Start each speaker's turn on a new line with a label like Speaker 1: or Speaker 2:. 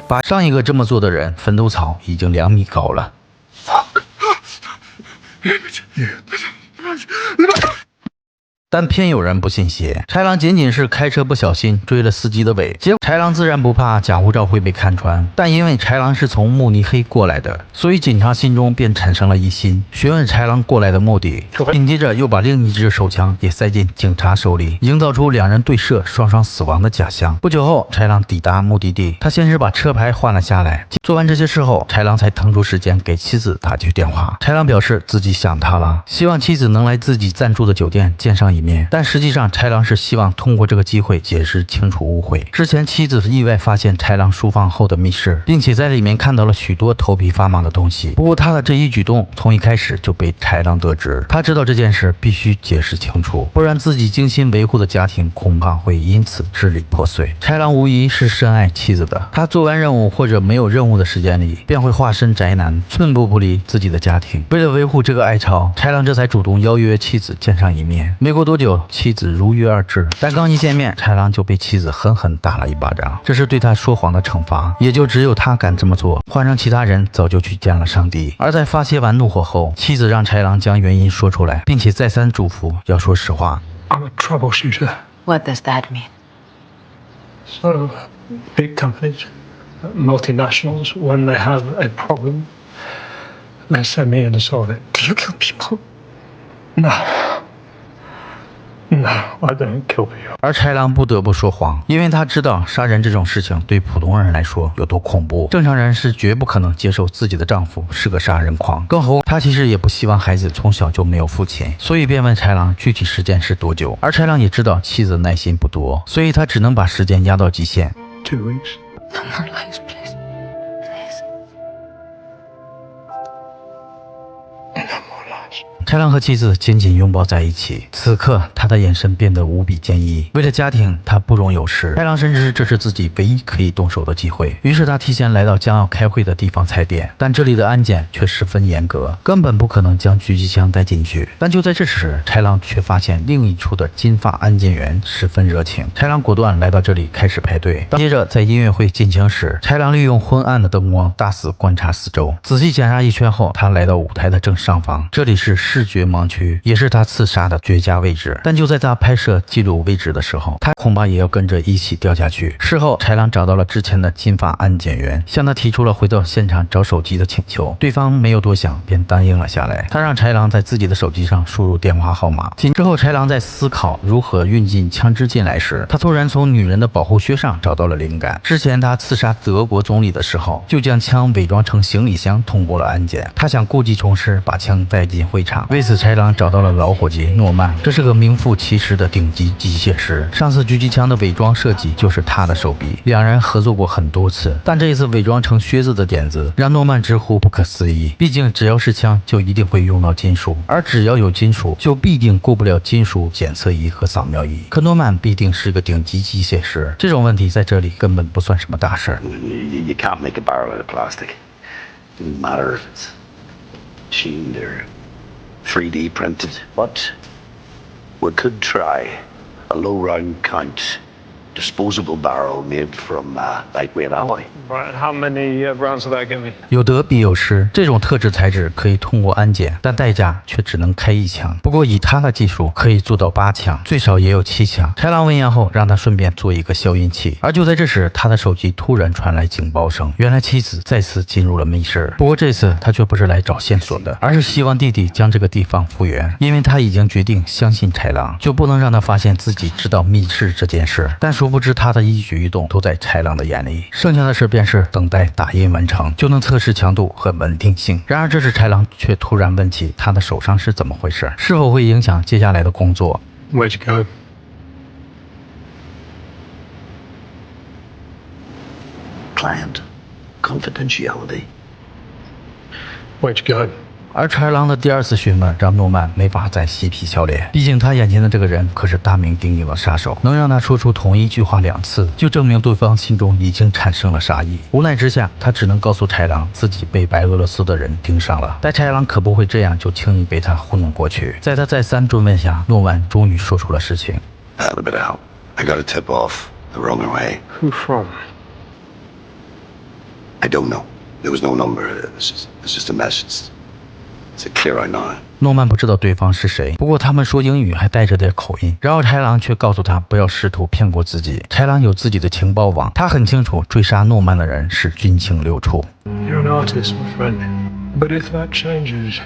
Speaker 1: 把上一个这么做的人坟头草已经2米高了。但偏有人不信邪，豺狼仅仅是开车不小心追了司机的尾，结果豺狼自然不怕假护照会被看穿，但因为豺狼是从慕尼黑过来的，所以警察心中便产生了疑心，询问豺狼过来的目的，紧接着又把另一支手枪也塞进警察手里，营造出两人对射双双死亡的假象。不久后，豺狼抵达目的地，他先是把车牌换了下来，做完这些事后，豺狼才腾出时间给妻子打去电话。豺狼表示自己想他了，希望妻子能来自己暂住的酒店见上一面，但实际上豺狼是希望通过这个机会解释清楚误会。之前妻子意外发现豺狼书房后的密室，并且在里面看到了许多头皮发麻的东西，不过他的这一举动从一开始就被豺狼得知，他知道这件事必须解释清楚，不然自己精心维护的家庭恐怕会因此支离破碎。豺狼无疑是深爱妻子的，他做完任务或者没有任务的时间里便会化身宅男，寸步不离自己的家庭。为了维护这个爱巢，豺狼这才主动邀约妻子见上一面。没过多久，妻子如约而至，但刚一见面，豺狼就被妻子狠狠打了一巴掌，这是对他说谎的惩罚，也就只有他敢这么做，换成其他人早就去见了上帝。而在发泄完怒火后，妻子让豺狼将原因说出来，并且再三嘱咐要说实话。
Speaker 2: I'm a troubleshooter.
Speaker 3: What does that mean?
Speaker 2: So, big companies, multinationals, when they have a problem, they send me in to solve it.
Speaker 3: Do you kill people?
Speaker 2: No. No, I don't kill people.
Speaker 1: 而豺狼不得不说谎，因为他知道杀人这种事情对普通人来说有多恐怖，正常人是绝不可能接受自己的丈夫是个杀人狂，更何况他其实也不希望孩子从小就没有父亲，所以便问豺狼具体时间是多久。而豺狼也知道妻子耐心不多，所以他只能把时间压到极限。
Speaker 2: 2 weeks.
Speaker 3: No more lies, please. Please.
Speaker 2: No more lies.
Speaker 1: 豺狼和妻子紧紧拥抱在一起，此刻他的眼神变得无比坚毅。为了家庭，他不容有失。豺狼深知这是自己唯一可以动手的机会，于是他提前来到将要开会的地方踩点，但这里的安检却十分严格，根本不可能将狙击枪带进去。但就在这时，豺狼却发现另一处的金发安检员十分热情，豺狼果断来到这里开始排队。接着在音乐会进行时，豺狼利用昏暗的灯光大肆观察四周，仔细检查一圈后，他来到舞台的正上方，这里是视觉盲区，也是他刺杀的绝佳位置。但就在他拍摄记录位置的时候，他恐怕也要跟着一起掉下去。事后，豺狼找到了之前的金发安检员，向他提出了回到现场找手机的请求，对方没有多想便答应了下来。他让豺狼在自己的手机上输入电话号码。之后，豺狼在思考如何运进枪支进来时，他突然从女人的保护靴上找到了灵感。之前他刺杀德国总理的时候，就将枪伪装成行李箱通过了安检。他想故技重施，把枪带进会场。为此，豺狼找到了老伙计诺曼，这是个名副其实的顶级机械师。上次狙击枪的伪装设计就是他的手笔，两人合作过很多次，但这一次伪装成靴子的点子让诺曼直呼不可思议。毕竟只要是枪，就一定会用到金属，而只要有金属，就必定过不了金属检测仪和扫描仪。可诺曼必定是个顶级机械师，这种问题在这里根本不算什么大事。
Speaker 4: You can't make a barrel out of plastic. Doesn't matter if it's machined or 3D printed. But we could try a low round count disposable barrel made from lightweight alloy.
Speaker 2: Right, how many rounds will that give me?
Speaker 1: 有得必有失，这种特制材质可以通过安检，但代价却只能开1枪。不过以他的技术，可以做到8枪，最少也有7枪。豺狼闻言后，让他顺便做一个消音器。而就在这时，他的手机突然传来警报声，原来妻子再次进入了密室。不过这次他却不是来找线索的，而是希望弟弟将这个地方复原，因为他已经决定相信豺狼，就不能让他发现自己知道密室这件事。但殊不知他的一举一动都在豺狼的眼里，剩下的事便是等待打印完成，就能测试强度和稳定性。然而这时豺狼却突然问起他的手伤是怎么回事，是否会影响接下来的工作。
Speaker 2: Where'd you go?
Speaker 4: Client confidentiality.
Speaker 2: Where'd you go?
Speaker 1: 而豺狼的第2次询问让诺曼没法再嬉皮笑脸，毕竟他眼前的这个人可是大名鼎鼎的杀手，能让他说出同一句话2次，就证明对方心中已经产生了杀意。无奈之下，他只能告诉豺狼自己被白俄罗斯的人盯上了，但豺狼可不会这样就轻易被他糊弄过去。在他再三追问下，诺曼终于说出了事情。
Speaker 4: I had a bit of help. I got a tip off the wrong way.
Speaker 2: Who from?
Speaker 4: I don't know. There was no number. It's just a message. It's clear I know.
Speaker 1: 诺曼不知道对方是谁，不过他们说英语还带着点口音。然后豺狼却告诉他不要试图骗过自己。豺狼有自己的情报网，他很清楚追杀诺曼的人是军情六处。
Speaker 2: You're an artist, my friend. But if that changes,